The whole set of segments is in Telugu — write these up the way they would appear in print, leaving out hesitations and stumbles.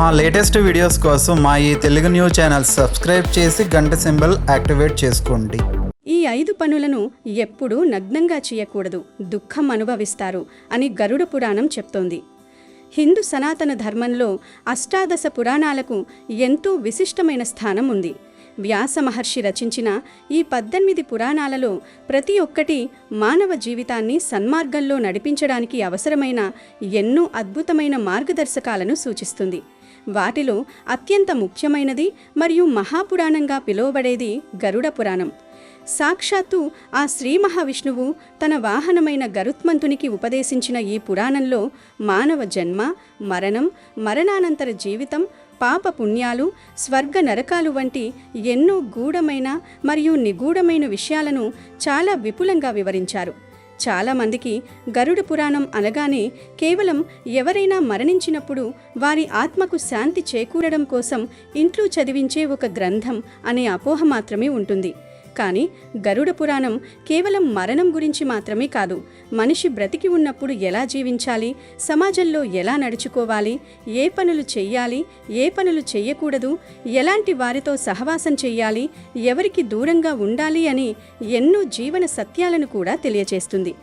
మా లేటెస్ట్ వీడియోస్ కోసం మా ఈ తెలుగు న్యూస్ ఛానల్ సబ్స్క్రైబ్ చేసి గంట సింబల్ యాక్టివేట్ చేసుకోండి. ఈ 5 పనులను ఎప్పుడూ నగ్నంగా చేయకూడదు, దుఃఖం అనుభవిస్తారు అని గరుడ పురాణం చెప్తోంది. హిందూ సనాతన ధర్మంలో అష్టాదశ పురాణాలకు ఎంతో విశిష్టమైన స్థానం ఉంది. వ్యాస మహర్షి రచించిన ఈ 18 పురాణాలలో ప్రతి ఒక్కటి మానవ జీవితాన్ని సన్మార్గంలో నడిపించడానికి అవసరమైన ఎన్నో అద్భుతమైన మార్గదర్శకాలను సూచిస్తుంది. వాటిలో అత్యంత ముఖ్యమైనది మరియు మహాపురాణంగా పిలువబడేది గరుడ పురాణం. సాక్షాత్తు ఆ శ్రీ మహావిష్ణువు తన వాహనమైన గరుత్మంతునికి ఉపదేశించిన ఈ పురాణంలో మానవ జన్మ, మరణం, మరణానంతర జీవితం, పాప పుణ్యాలు, స్వర్గ నరకాలు వంటి ఎన్నో గూఢమైన మరియు నిగూఢమైన విషయాలను చాలా విపులంగా వివరించారు. చాలామందికి గరుడ పురాణం అనగానే కేవలం ఎవరైనా మరణించినప్పుడు వారి ఆత్మకు శాంతి చేకూరడం కోసం ఇంట్లో చదివించే ఒక గ్రంథం అనే అపోహ మాత్రమే ఉంటుంది. కానీ గరుడ పురాణం కేవలం మరణం గురించి మాత్రమే కాదు, మనిషి బ్రతికి ఉన్నప్పుడు ఎలా జీవించాలి, సమాజంలో ఎలా నడుచుకోవాలి, ఏ పనులు చెయ్యాలి, ఏ పనులు చెయ్యకూడదు, ఎలాంటి వారితో సహవాసం చెయ్యాలి, ఎవరికి దూరంగా ఉండాలి అని ఎన్నో జీవన సత్యాలను కూడా తెలియచేస్తుంది.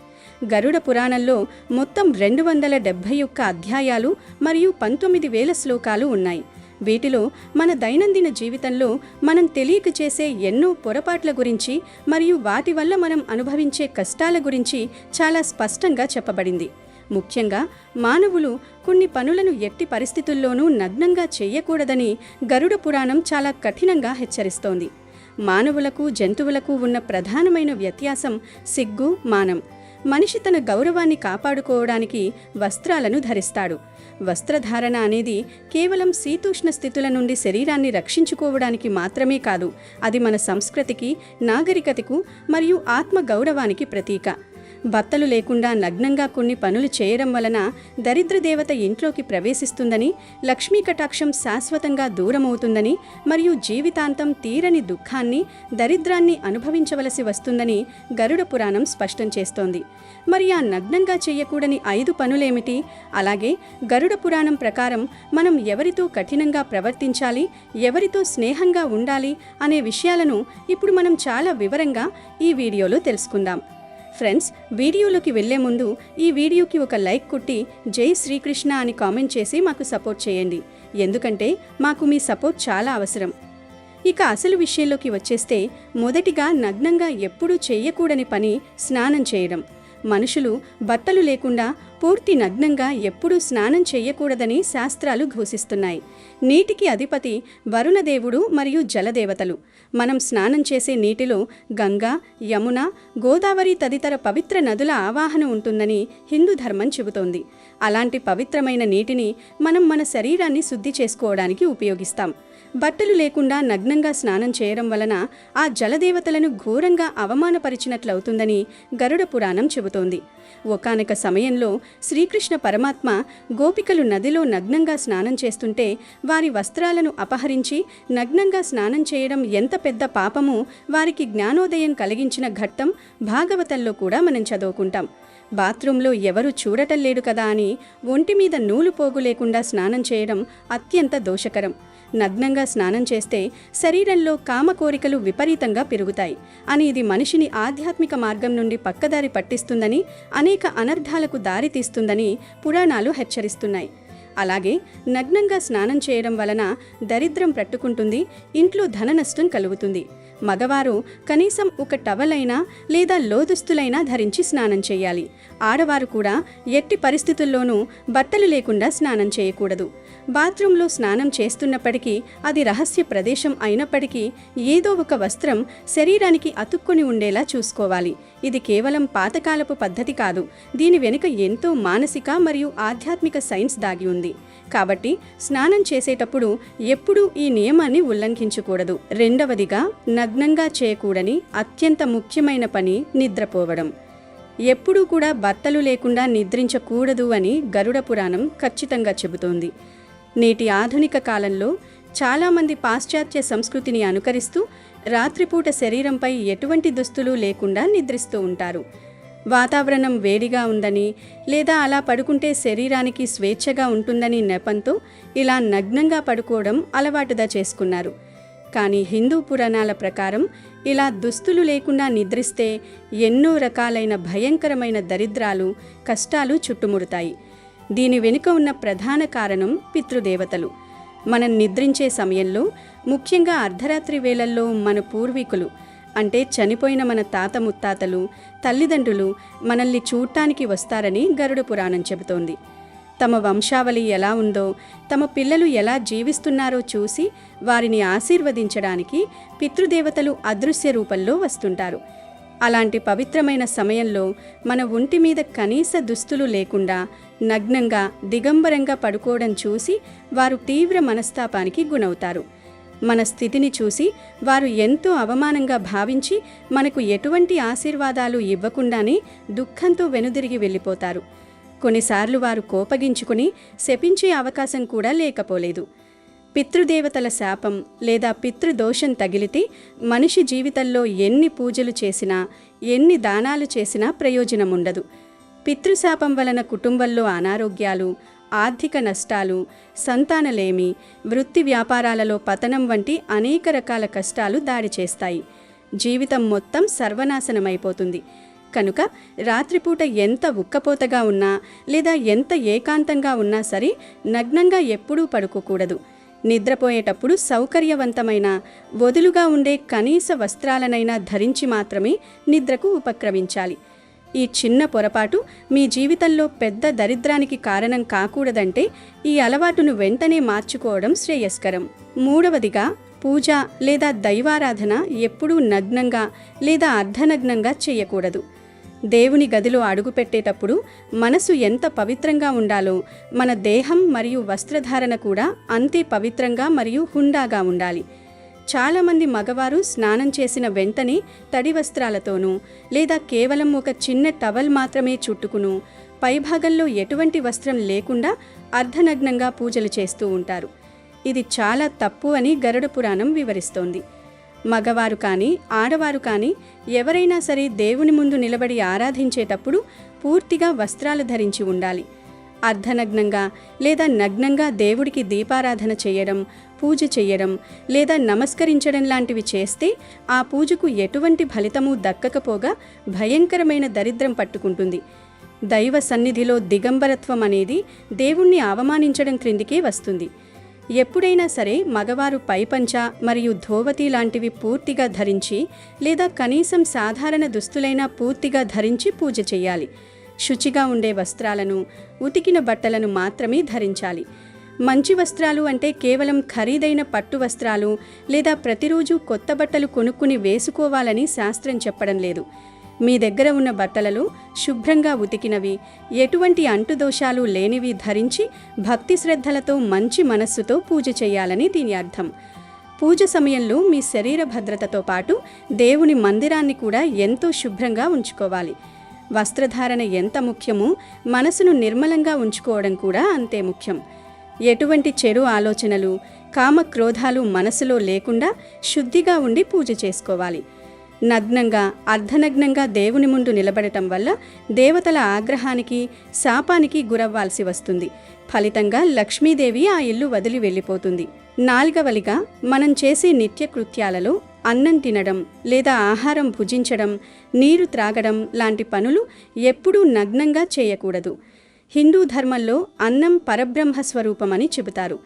గరుడ పురాణంలో మొత్తం 271 అధ్యాయాలు మరియు 19,000 శ్లోకాలు ఉన్నాయి. వీటిలో మన దైనందిన జీవితంలో మనం తెలియక చేసే ఎన్నో పొరపాట్ల గురించి మరియు వాటి వల్ల మనం అనుభవించే కష్టాల గురించి చాలా స్పష్టంగా చెప్పబడింది. ముఖ్యంగా మానవులు కొన్ని పనులను ఎట్టి పరిస్థితుల్లోనూ నగ్నంగా చేయకూడదని గరుడ పురాణం చాలా కఠినంగా హెచ్చరిస్తోంది. మానవులకు, జంతువులకు ఉన్న ప్రధానమైన వ్యత్యాసం సిగ్గు, మానం. మనిషి తన గౌరవాన్ని కాపాడుకోవడానికి వస్త్రాలను ధరిస్తాడు. వస్త్రధారణ అనేది కేవలం శీతోష్ణ స్థితుల నుండి శరీరాన్ని రక్షించుకోవడానికి మాత్రమే కాదు, అది మన సంస్కృతికి, నాగరికతకు మరియు ఆత్మ గౌరవానికి ప్రతీక. బట్టలు లేకుండా నగ్నంగా కొన్ని పనులు చేయడం వలన దరిద్ర దేవత ఇంట్లోకి ప్రవేశిస్తుందని, లక్ష్మీ కటాక్షం శాశ్వతంగా దూరమవుతుందని మరియు జీవితాంతం తీరని దుఃఖాన్ని, దరిద్రాన్ని అనుభవించవలసి వస్తుందని గరుడ పురాణం స్పష్టం చేస్తోంది. మరి ఆ నగ్నంగా చేయకూడని 5 పనులేమిటి? అలాగే గరుడ పురాణం ప్రకారం మనం ఎవరితో కఠినంగా ప్రవర్తించాలి, ఎవరితో స్నేహంగా ఉండాలి అనే విషయాలను ఇప్పుడు మనం చాలా వివరంగా ఈ వీడియోలో తెలుసుకుందాం. ఫ్రెండ్స్, వీడియోలోకి వెళ్లే ముందు ఈ వీడియోకి ఒక లైక్ కొట్టి జై శ్రీకృష్ణ అని కామెంట్ చేసి మాకు సపోర్ట్ చేయండి, ఎందుకంటే మాకు మీ సపోర్ట్ చాలా అవసరం. ఇక అసలు విషయంలోకి వచ్చేస్తే, మొదటిగా నగ్నంగా ఎప్పుడూ చేయకూడని పని స్నానం చేయడం. మనుషులు బట్టలు లేకుండా పూర్తి నగ్నంగా ఎప్పుడూ స్నానం చేయకూడదని శాస్త్రాలు ఘోషిస్తున్నాయి. నీటికి అధిపతి వరుణదేవుడు మరియు జలదేవతలు. మనం స్నానం చేసే నీటిలో గంగా, యమున, గోదావరి తదితర పవిత్ర నదుల ఆవాహన ఉంటుందని హిందూ ధర్మం చెబుతోంది. అలాంటి పవిత్రమైన నీటిని మనం మన శరీరాన్ని శుద్ధి చేసుకోవడానికి ఉపయోగిస్తాం. బట్టలు లేకుండా నగ్నంగా స్నానం చేయడం వలన ఆ జలదేవతలను ఘోరంగా అవమానపరిచినట్లవుతుందని గరుడ పురాణం చెబుతోంది. ఒకానొక సమయంలో శ్రీకృష్ణ పరమాత్మ గోపికలు నదిలో నగ్నంగా స్నానం చేస్తుంటే వారి వస్త్రాలను అపహరించి నగ్నంగా స్నానం చేయడం ఎంత పెద్ద పాపమో వారికి జ్ఞానోదయం కలిగించిన ఘట్టం భాగవతంలో కూడా మనం చదువుకుంటాం. బాత్రూంలో ఎవరు చూడటం లేదు కదా అని ఒంటి మీద నూలు పోగు లేకుండా స్నానం చేయడం అత్యంత దోషకరం. నగ్నంగా స్నానం చేస్తే శరీరంలో కామ కోరికలు విపరీతంగా పెరుగుతాయి అని, ఇది మనిషిని ఆధ్యాత్మిక మార్గం నుండి పక్కదారి పట్టిస్తుందని, అనేక అనర్థాలకు దారి తీస్తుందని పురాణాలు హెచ్చరిస్తున్నాయి. అలాగే నగ్నంగా స్నానం చేయడం వలన దరిద్రం పట్టుకుంటుంది, ఇంట్లో ధన నష్టం కలుగుతుంది. మగవారు కనీసం ఒక టవల్ అయినా లేదా లోదుస్తులైనా ధరించి స్నానం చేయాలి. ఆడవారు కూడా ఎట్టి పరిస్థితుల్లోనూ బట్టలు లేకుండా స్నానం చేయకూడదు. బాత్రూంలో స్నానం చేస్తున్నప్పటికీ, అది రహస్య ప్రదేశం అయినప్పటికీ ఏదో ఒక వస్త్రం శరీరానికి అతుక్కొని ఉండేలా చూసుకోవాలి. ఇది కేవలం పాతకాలపు పద్ధతి కాదు, దీని వెనుక ఎంతో మానసిక మరియు ఆధ్యాత్మిక సైన్స్ దాగి ఉంది. కాబట్టి స్నానం చేసేటప్పుడు ఎప్పుడూ ఈ నియమాన్ని ఉల్లంఘించకూడదు. రెండవదిగా, నగ్నంగా చేయకూడని అత్యంత ముఖ్యమైన పని నిద్రపోవడం. ఎప్పుడూ కూడా బట్టలు లేకుండా నిద్రించకూడదు అని గరుడ పురాణం ఖచ్చితంగా చెబుతోంది. నేటి ఆధునిక కాలంలో చాలామంది పాశ్చాత్య సంస్కృతిని అనుకరిస్తూ రాత్రిపూట శరీరంపై ఎటువంటి దుస్తులు లేకుండా నిద్రిస్తూ ఉంటారు. వాతావరణం వేడిగా ఉందని లేదా అలా పడుకుంటే శరీరానికి స్వేచ్ఛగా ఉంటుందని నెపంతో ఇలా నగ్నంగా పడుకోవడం అలవాటుగా చేసుకున్నారు. కానీ హిందూ పురాణాల ప్రకారం ఇలా దుస్తులు లేకుండా నిద్రిస్తే ఎన్నో రకాలైన భయంకరమైన దరిద్రాలు, కష్టాలు చుట్టుముడతాయి. దీని వెనుక ఉన్న ప్రధాన కారణం పితృదేవతలు. మనం నిద్రించే సమయంలో, ముఖ్యంగా అర్ధరాత్రి వేళల్లో మన పూర్వీకులు అంటే చనిపోయిన మన తాత ముత్తాతలు, తల్లిదండ్రులు మనల్ని చూడటానికి వస్తారని గరుడ పురాణం చెబుతోంది. తమ వంశావళి ఎలా ఉందో, తమ పిల్లలు ఎలా జీవిస్తున్నారో చూసి వారిని ఆశీర్వదించడానికి పితృదేవతలు అదృశ్య రూపంలో వస్తుంటారు. అలాంటి పవిత్రమైన సమయంలో మన ఒంటి మీద కనీస దుస్తులు లేకుండా నగ్నంగా దిగంబరంగా పడుకోవడం చూసి వారు తీవ్ర మనస్తాపానికి గురవుతారు. మన స్థితిని చూసి వారు ఎంతో అవమానంగా భావించి మనకు ఎటువంటి ఆశీర్వాదాలు ఇవ్వకుండానే దుఃఖంతో వెనుదిరిగి వెళ్ళిపోతారు. కొన్నిసార్లు వారు కోపగించుకుని శపించే అవకాశం కూడా లేకపోలేదు. పితృదేవతల శాపం లేదా పితృదోషం తగిలితే మనిషి జీవితంలో ఎన్ని పూజలు చేసినా, ఎన్ని దానాలు చేసినా ప్రయోజనం ఉండదు. పితృశాపం వలన కుటుంబంలో అనారోగ్యాలు, ఆర్థిక నష్టాలు, సంతానలేమి, వృత్తి వ్యాపారాలలో పతనం వంటి అనేక రకాల కష్టాలు దాడి చేస్తాయి. జీవితం మొత్తం సర్వనాశనమైపోతుంది. కనుక రాత్రిపూట ఎంత ఉక్కపోతగా ఉన్నా లేదా ఎంత ఏకాంతంగా ఉన్నా సరే నగ్నంగా ఎప్పుడూ పడుకోకూడదు. నిద్రపోయేటప్పుడు సౌకర్యవంతమైన, వదులుగా ఉండే కనీస వస్త్రాలనైనా ధరించి మాత్రమే నిద్రకు ఉపక్రమించాలి. ఈ చిన్న పొరపాటు మీ జీవితంలో పెద్ద దరిద్రానికి కారణం కాకూడదంటే ఈ అలవాటును వెంటనే మార్చుకోవడం శ్రేయస్కరం. మూడవదిగా, పూజ లేదా దైవారాధన ఎప్పుడూ నగ్నంగా లేదా అర్ధనగ్నంగా చేయకూడదు. దేవుని గదిలో అడుగుపెట్టేటప్పుడు మనసు ఎంత పవిత్రంగా ఉండాలో మన దేహం మరియు వస్త్రధారణ కూడా అంతే పవిత్రంగా మరియు హుండాగా ఉండాలి. చాలామంది మగవారు స్నానం చేసిన వెంటనే తడి వస్త్రాలతోనూ లేదా కేవలం ఒక చిన్న టవల్ మాత్రమే చుట్టుకును పైభాగంలో ఎటువంటి వస్త్రం లేకుండా అర్ధనగ్నంగా పూజలు చేస్తూ ఉంటారు. ఇది చాలా తప్పు అని గరుడ పురాణం వివరిస్తోంది. మగవారు కానీ ఆడవారు కానీ ఎవరైనా సరే దేవుని ముందు నిలబడి ఆరాధించేటప్పుడు పూర్తిగా వస్త్రాలు ధరించి ఉండాలి. అర్ధనగ్నంగా లేదా నగ్నంగా దేవుడికి దీపారాధన చేయడం, పూజ చేయడం లేదా నమస్కరించడం లాంటివి చేస్తే ఆ పూజకు ఎటువంటి ఫలితమూ దక్కకపోగా భయంకరమైన దరిద్రం పట్టుకుంటుంది. దైవ సన్నిధిలో దిగంబరత్వం అనేది దేవుణ్ణి అవమానించడం క్రిందికే వస్తుంది. ఎప్పుడైనా సరే మగవారు పైపంచ మరియు ధోవతి లాంటివి పూర్తిగా ధరించి లేదా కనీసం సాధారణ దుస్తులైనా పూర్తిగా ధరించి పూజ చేయాలి. శుచిగా ఉండే వస్త్రాలను, ఉతికిన బట్టలను మాత్రమే ధరించాలి. మంచి వస్త్రాలు అంటే కేవలం ఖరీదైన పట్టు వస్త్రాలు లేదా ప్రతిరోజు కొత్త బట్టలు కొనుక్కుని వేసుకోవాలని శాస్త్రం చెప్పడం లేదు. మీ దగ్గర ఉన్న బట్టలలో శుభ్రంగా ఉతికినవి, ఎటువంటి అంటుదోషాలు లేనివి ధరించి భక్తి శ్రద్ధలతో మంచి మనస్సుతో పూజ చేయాలని దీని అర్థం. పూజ సమయంలో మీ శరీర భద్రతతో పాటు దేవుని మందిరాన్ని కూడా ఎంతో శుభ్రంగా ఉంచుకోవాలి. వస్త్రధారణ ఎంత ముఖ్యమో మనసును నిర్మలంగా ఉంచుకోవడం కూడా అంతే ముఖ్యం. ఎటువంటి చెడు ఆలోచనలు, కామక్రోధాలు మనసులో లేకుండా శుద్ధిగా ఉండి పూజ చేసుకోవాలి. నగ్నంగా, అర్ధనగ్నంగా దేవుని ముందు నిలబడటం వల్ల దేవతల ఆగ్రహానికి, శాపానికి గురవ్వాల్సి వస్తుంది. ఫలితంగా లక్ష్మీదేవి ఆ ఇల్లు వదిలి వెళ్ళిపోతుంది. నాలుగవదిగా, మనం చేసే నిత్య కృత్యాలలో అన్నం తినడం లేదా ఆహారం భుజించడం, నీరు త్రాగడం లాంటి పనులు ఎప్పుడూ నగ్నంగా చేయకూడదు. హిందూ ధర్మంలో అన్నం పరబ్రహ్మ స్వరూపమని చెబుతారు.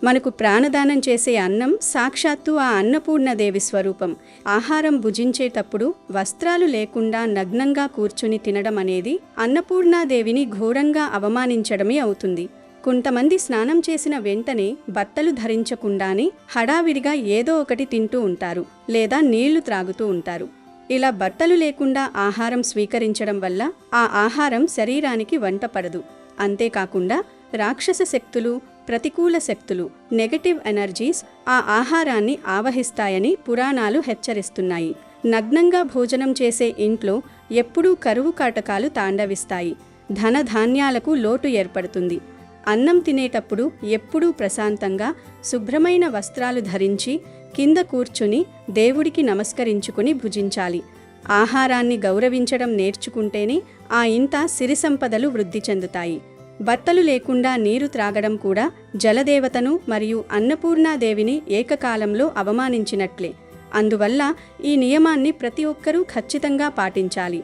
మనకు ప్రాణదానం చేసే అన్నం సాక్షాత్తు ఆ అన్నపూర్ణదేవి స్వరూపం. ఆహారం భుజించేటప్పుడు వస్త్రాలు లేకుండా నగ్నంగా కూర్చుని తినడం అనేది అన్నపూర్ణాదేవిని ఘోరంగా అవమానించడమే అవుతుంది. కొంతమంది స్నానం చేసిన వెంటనే బట్టలు ధరించకుండానే హడావిడిగా ఏదో ఒకటి తింటూ ఉంటారు లేదా నీళ్లు త్రాగుతూ ఉంటారు. ఇలా బట్టలు లేకుండా ఆహారం స్వీకరించడం వల్ల ఆ ఆహారం శరీరానికి వంటపడదు. అంతేకాకుండా రాక్షస శక్తులు, ప్రతికూల శక్తులు, నెగటివ్ ఎనర్జీస్ ఆ ఆహారాన్ని ఆవహిస్తాయని పురాణాలు హెచ్చరిస్తున్నాయి. నగ్నంగా భోజనం చేసే ఇంట్లో ఎప్పుడూ కరువు కాటకాలు తాండవిస్తాయి. ధనధాన్యాలకు లోటు ఏర్పడుతుంది. అన్నం తినేటప్పుడు ఎప్పుడూ ప్రశాంతంగా, శుభ్రమైన వస్త్రాలు ధరించి కింద కూర్చుని దేవుడికి నమస్కరించుకుని భుజించాలి. ఆహారాన్ని గౌరవించడం నేర్చుకుంటేనే ఆ ఇంట సిరి సంపదలు వృద్ధి చెందుతాయి. బట్టలు లేకుండా నీరు త్రాగడం కూడా జలదేవతను మరియు అన్నపూర్ణాదేవిని ఏకకాలంలో అవమానించినట్లే. అందువల్ల ఈ నియమాన్ని ప్రతి ఒక్కరూ ఖచ్చితంగా పాటించాలి.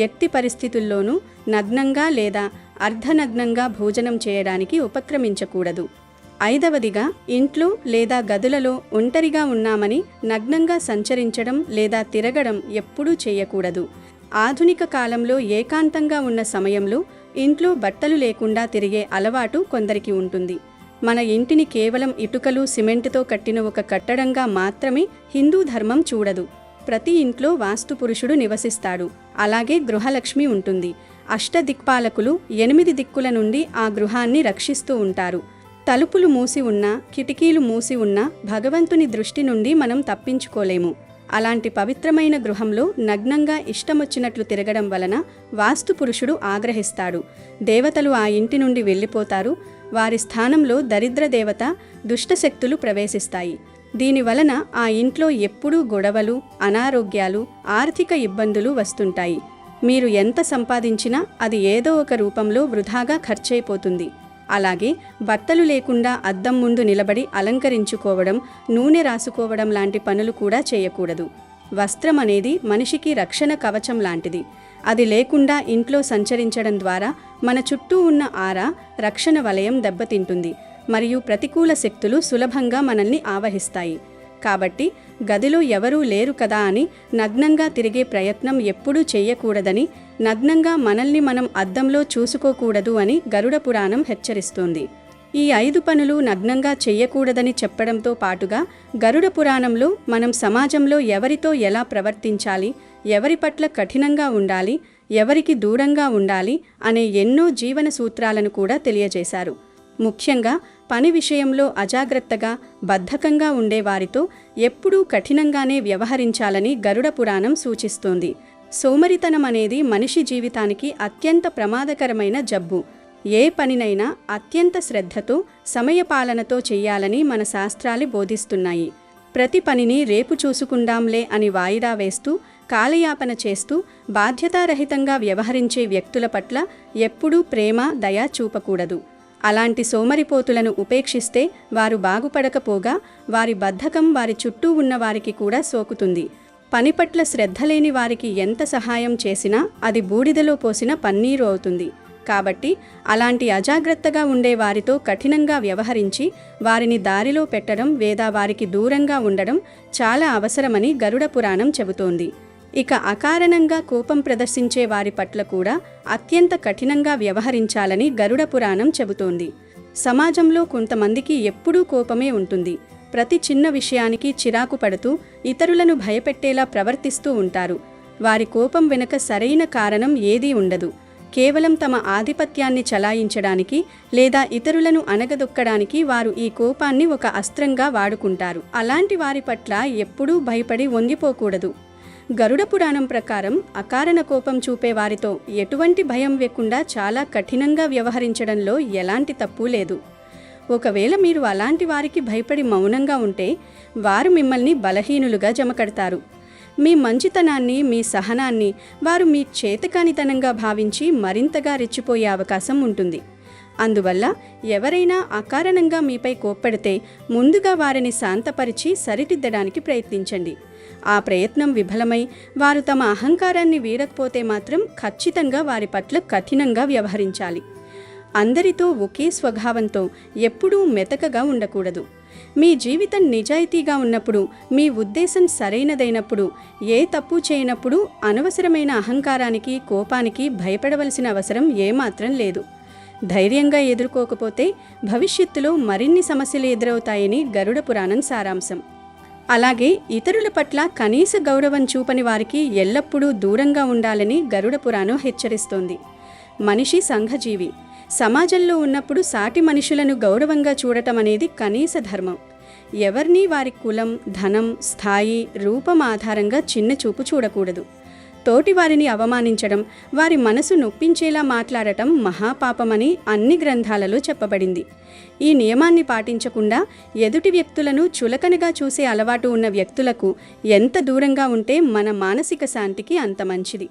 ఎట్టి పరిస్థితుల్లోనూ నగ్నంగా లేదా అర్ధనగ్నంగా భోజనం చేయడానికి ఉపక్రమించకూడదు. 5వదిగా, ఇంట్లో లేదా గదులలో ఒంటరిగా ఉన్నామని నగ్నంగా సంచరించడం లేదా తిరగడం ఎప్పుడూ చేయకూడదు. ఆధునిక కాలంలో ఏకాంతంగా ఉన్న సమయంలో ఇంట్లో బట్టలు లేకుండా తిరిగే అలవాటు కొందరికి ఉంటుంది. మన ఇంటిని కేవలం ఇటుకలు, సిమెంటుతో కట్టిన ఒక కట్టడంగా మాత్రమే హిందూ ధర్మం చూడదు. ప్రతి ఇంట్లో వాస్తు పురుషుడు నివసిస్తాడు. అలాగే గృహలక్ష్మి ఉంటుంది. అష్టదిక్పాలకులు 8 దిక్కుల నుండి ఆ గృహాన్ని రక్షిస్తూ ఉంటారు. తలుపులు మూసి ఉన్నా, కిటికీలు మూసి ఉన్నా భగవంతుని దృష్టి నుండి మనం తప్పించుకోలేము. అలాంటి పవిత్రమైన గృహంలో నగ్నంగా ఇష్టమొచ్చినట్లు తిరగడం వలన వాస్తు పురుషుడు ఆగ్రహిస్తాడు. దేవతలు ఆ ఇంటి నుండి వెళ్ళిపోతారు. వారి స్థానంలో దరిద్ర దేవత, దుష్టశక్తులు ప్రవేశిస్తాయి. దీనివలన ఆ ఇంట్లో ఎప్పుడూ గొడవలు, అనారోగ్యాలు, ఆర్థిక ఇబ్బందులు వస్తుంటాయి. మీరు ఎంత సంపాదించినా అది ఏదో ఒక రూపంలో వృధాగా ఖర్చయిపోతుంది. అలాగే బట్టలు లేకుండా అద్దం ముందు నిలబడి అలంకరించుకోవడం, నూనె రాసుకోవడం లాంటి పనులు కూడా చేయకూడదు. వస్త్రం అనేది మనిషికి రక్షణ కవచం లాంటిది. అది లేకుండా ఇంట్లో సంచరించడం ద్వారా మన చుట్టూ ఉన్న ఆరా, రక్షణ వలయం దెబ్బతింటుంది మరియు ప్రతికూల శక్తులు సులభంగా మనల్ని ఆవహిస్తాయి. కాబట్టి గదిలో ఎవరూ లేరు కదా అని నగ్నంగా తిరిగే ప్రయత్నం ఎప్పుడూ చెయ్యకూడదని, నగ్నంగా మనల్ని మనం అద్దంలో చూసుకోకూడదు అని గరుడ పురాణం హెచ్చరిస్తోంది. ఈ 5 పనులు నగ్నంగా చెయ్యకూడదని చెప్పడంతో పాటుగా గరుడ పురాణంలో మనం సమాజంలో ఎవరితో ఎలా ప్రవర్తించాలి, ఎవరి పట్ల కఠినంగా ఉండాలి, ఎవరికి దూరంగా ఉండాలి అనే ఎన్నో జీవన సూత్రాలను కూడా తెలియజేశారు. ముఖ్యంగా పని విషయంలో అజాగ్రత్తగా, బద్ధకంగా ఉండేవారితో ఎప్పుడూ కఠినంగానే వ్యవహరించాలని గరుడ పురాణం సూచిస్తోంది. సోమరితనం అనేది మనిషి జీవితానికి అత్యంత ప్రమాదకరమైన జబ్బు. ఏ పనినైనా అత్యంత శ్రద్ధతో, సమయపాలనతో చెయ్యాలని మన శాస్త్రాలు బోధిస్తున్నాయి. ప్రతి పనిని రేపు చూసుకుందాంలే అని వాయిదా వేస్తూ, కాలయాపన చేస్తూ, బాధ్యతారహితంగా వ్యవహరించే వ్యక్తుల పట్ల ఎప్పుడూ ప్రేమ, దయ చూపకూడదు. అలాంటి సోమరిపోతులను ఉపేక్షిస్తే వారు బాగుపడకపోగా వారి బద్ధకం వారి చుట్టూ ఉన్న వారికి కూడా సోకుతుంది. పని పట్ల శ్రద్ధ లేని వారికి ఎంత సహాయం చేసినా అది బూడిదలో పోసిన పన్నీరు అవుతుంది. కాబట్టి అలాంటి అజాగ్రత్తగా ఉండే వారితో కఠినంగా వ్యవహరించి వారిని దారిలో పెట్టడం లేదా వారికి దూరంగా ఉండడం చాలా అవసరమని గరుడ పురాణం చెబుతోంది. ఇక అకారణంగా కోపం ప్రదర్శించే వారి పట్ల కూడా అత్యంత కఠినంగా వ్యవహరించాలని గరుడ పురాణం చెబుతోంది. సమాజంలో కొంతమందికి ఎప్పుడూ కోపమే ఉంటుంది. ప్రతి చిన్న విషయానికి చిరాకు పడుతూ ఇతరులను భయపెట్టేలా ప్రవర్తిస్తూ ఉంటారు. వారి కోపం వెనుక సరైన కారణం ఏదీ ఉండదు. కేవలం తమ ఆధిపత్యాన్ని చలాయించడానికి లేదా ఇతరులను అణగదొక్కడానికి వారు ఈ కోపాన్ని ఒక అస్త్రంగా వాడుకుంటారు. అలాంటి వారి పట్ల ఎప్పుడూ భయపడి వంగిపోకూడదు. గరుడ పురాణం ప్రకారం అకారణ కోపం చూపే వారితో ఎటువంటి భయం లేకుండా చాలా కఠినంగా వ్యవహరించడంలో ఎలాంటి తప్పు లేదు. ఒకవేళ మీరు అలాంటి వారికి భయపడి మౌనంగా ఉంటే వారు మిమ్మల్ని బలహీనులుగా జమకడతారు. మీ మంచితనాన్ని, మీ సహనాన్ని వారు మీ చేతకానితనంగా భావించి మరింతగా రెచ్చిపోయే అవకాశం ఉంటుంది. అందువల్ల ఎవరైనా అకారణంగా మీపై కోప్పడితే ముందుగా వారిని శాంతపరిచి సరిదిద్దడానికి ప్రయత్నించండి. ఆ ప్రయత్నం విఫలమై వారు తమ అహంకారాన్ని వీడకపోతే మాత్రం ఖచ్చితంగా వారి పట్ల కఠినంగా వ్యవహరించాలి. అందరితో ఒకే స్వభావంతో ఎప్పుడూ మెతకగా ఉండకూడదు. మీ జీవితం నిజాయితీగా ఉన్నప్పుడు, మీ ఉద్దేశం సరైనదైనప్పుడు, ఏ తప్పు చేయనప్పుడు అనవసరమైన అహంకారానికి, కోపానికి భయపడవలసిన అవసరం ఏమాత్రం లేదు. ధైర్యంగా ఎదుర్కోకపోతే భవిష్యత్తులో మరిన్ని సమస్యలు ఎదురవుతాయని గరుడ పురాణం సారాంశం. అలాగే ఇతరుల పట్ల కనీస గౌరవం చూపని వారికి ఎల్లప్పుడూ దూరంగా ఉండాలని గరుడ పురాణం హెచ్చరిస్తోంది. మనిషి సంఘజీవి. సమాజంలో ఉన్నప్పుడు సాటి మనుషులను గౌరవంగా చూడటం అనేది కనీస ధర్మం. ఎవరినీ వారి కులం, ధనం, స్థాయి, రూపం ఆధారంగా చిన్న చూపు చూడకూడదు. తోటి వారిని అవమానించడం, వారి మనసు నొప్పించేలా మాట్లాడటం మహాపాపమని అన్ని గ్రంథాలలో చెప్పబడింది. ఈ నియమాన్ని పాటించకుండా ఎదుటి వ్యక్తులను చులకనగా చూసే అలవాటు ఉన్న వ్యక్తులకు ఎంత దూరంగా ఉంటే మన మానసిక శాంతికి అంత మంచిది.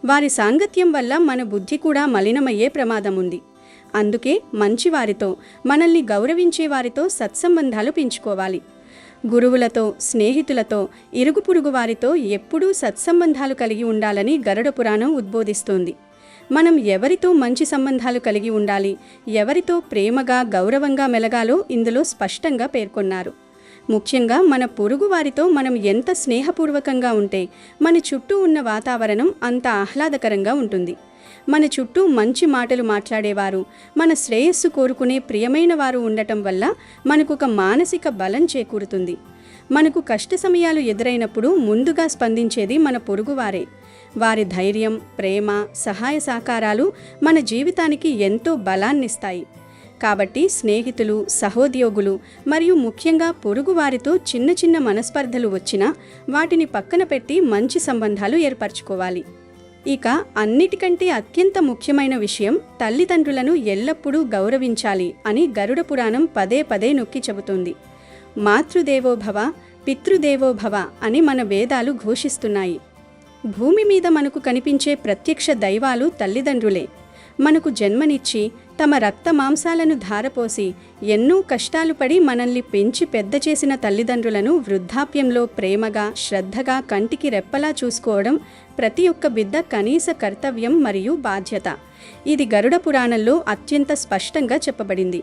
వారి సాంగత్యం వల్ల మన బుద్ధి కూడా మలినమయ్యే ప్రమాదం ఉంది. అందుకే మంచివారితో, మనల్ని గౌరవించే వారితో సత్సంబంధాలు పెంచుకోవాలి. గురువులతో, స్నేహితులతో, ఇరుగు పొరుగు వారితో ఎప్పుడూ సత్సంబంధాలు కలిగి ఉండాలని గరుడ పురాణం ఉద్బోధిస్తోంది. మనం ఎవరితో మంచి సంబంధాలు కలిగి ఉండాలి, ఎవరితో ప్రేమగా, గౌరవంగా మెలగాలో ఇందులో స్పష్టంగా పేర్కొన్నారు. ముఖ్యంగా మన పొరుగు వారితో మనం ఎంత స్నేహపూర్వకంగా ఉంటే మన చుట్టూ ఉన్న వాతావరణం అంత ఆహ్లాదకరంగా ఉంటుంది. మన చుట్టూ మంచి మాటలు మాట్లాడేవారు, మన శ్రేయస్సు కోరుకునే ప్రియమైన వారు ఉండటం వల్ల మనకొక మానసిక బలం చేకూరుతుంది. మనకు కష్ట సమయాలు ఎదురైనప్పుడు ముందుగా స్పందించేది మన పొరుగువారే. వారి ధైర్యం, ప్రేమ, సహాయ సహకారాలు మన జీవితానికి ఎంతో బలాన్నిస్తాయి. కాబట్టి స్నేహితులు, సహోద్యోగులు మరియు ముఖ్యంగా పొరుగు వారితో చిన్న చిన్న మనస్పర్ధలు వచ్చినా వాటిని పక్కన పెట్టి మంచి సంబంధాలు ఏర్పరచుకోవాలి. ఇక అన్నిటికంటే అత్యంత ముఖ్యమైన విషయం తల్లిదండ్రులను ఎల్లప్పుడూ గౌరవించాలి అని గరుడ పురాణం పదే పదే నొక్కి చెబుతుంది. మాతృదేవోభవ, పితృదేవోభవ అని మన వేదాలు ఘోషిస్తున్నాయి. భూమి మీద మనకు కనిపించే ప్రత్యక్ష దైవాలు తల్లిదండ్రులే. మనకు జన్మనిచ్చి తమ రక్త మాంసాలను ధారపోసి ఎన్నో కష్టాలు పడి మనల్ని పెంచి పెద్ద చేసిన తల్లిదండ్రులను వృద్ధాప్యంలో ప్రేమగా, శ్రద్ధగా కంటికి రెప్పలా చూసుకోవడం ప్రతి ఒక్క బిడ్డ కనీస కర్తవ్యం మరియు బాధ్యత. ఇది గరుడ పురాణంలో అత్యంత స్పష్టంగా చెప్పబడింది.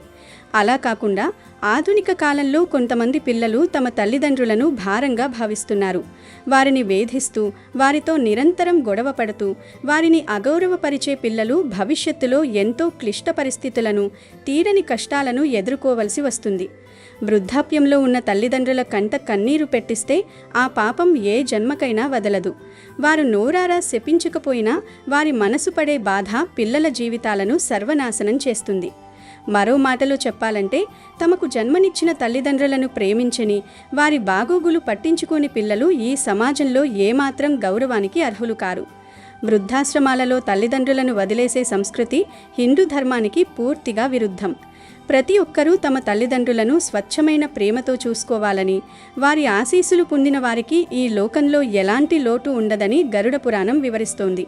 అలా కాకుండా ఆధునిక కాలంలో కొంతమంది పిల్లలు తమ తల్లిదండ్రులను భారంగా భావిస్తున్నారు. వారిని వేధిస్తూ, వారితో నిరంతరం గొడవ పడుతూ, వారిని అగౌరవపరిచే పిల్లలు భవిష్యత్తులో ఎంతో క్లిష్ట పరిస్థితులను, తీరని కష్టాలను ఎదుర్కోవలసి వస్తుంది. వృద్ధాప్యంలో ఉన్న తల్లిదండ్రుల కంట కన్నీరు పెట్టిస్తే ఆ పాపం ఏ జన్మకైనా వదలదు. వారు నోరారా శపించకపోయినా వారి మనసు పడే బాధ పిల్లల జీవితాలను సర్వనాశనం చేస్తుంది. మరో మాటలో చెప్పాలంటే తమకు జన్మనిచ్చిన తల్లిదండ్రులను ప్రేమించని, వారి బాగోగులు పట్టించుకోని పిల్లలు ఈ సమాజంలో ఏమాత్రం గౌరవానికి అర్హులు కారు. వృద్ధాశ్రమాలలో తల్లిదండ్రులను వదిలేసే సంస్కృతి హిందూ ధర్మానికి పూర్తిగా విరుద్ధం. ప్రతి ఒక్కరూ తమ తల్లిదండ్రులను స్వచ్ఛమైన ప్రేమతో చూసుకోవాలని, వారి ఆశీస్సులు పొందిన వారికి ఈ లోకంలో ఎలాంటి లోటు ఉండదని గరుడ పురాణం వివరిస్తోంది.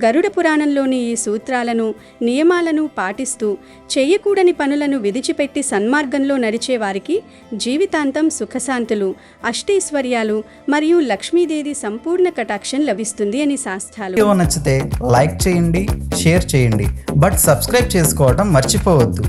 గరుడ పురాణంలోని ఈ సూత్రాలను, నియమాలను పాటిస్తూ చేయకూడని పనులను విడిచిపెట్టి సన్మార్గంలో నడిచే వారికి జీవితాంతం సుఖశాంతులు, అష్టైశ్వర్యాలు మరియు లక్ష్మీదేవి సంపూర్ణ కటాక్షం లభిస్తుంది అని శాస్త్రాలు. వీడియో నచ్చితే లైక్ చేయండి, షేర్ చేయండి, బట్ సబ్స్క్రైబ్ చేసుకోవడం మర్చిపోవద్దు.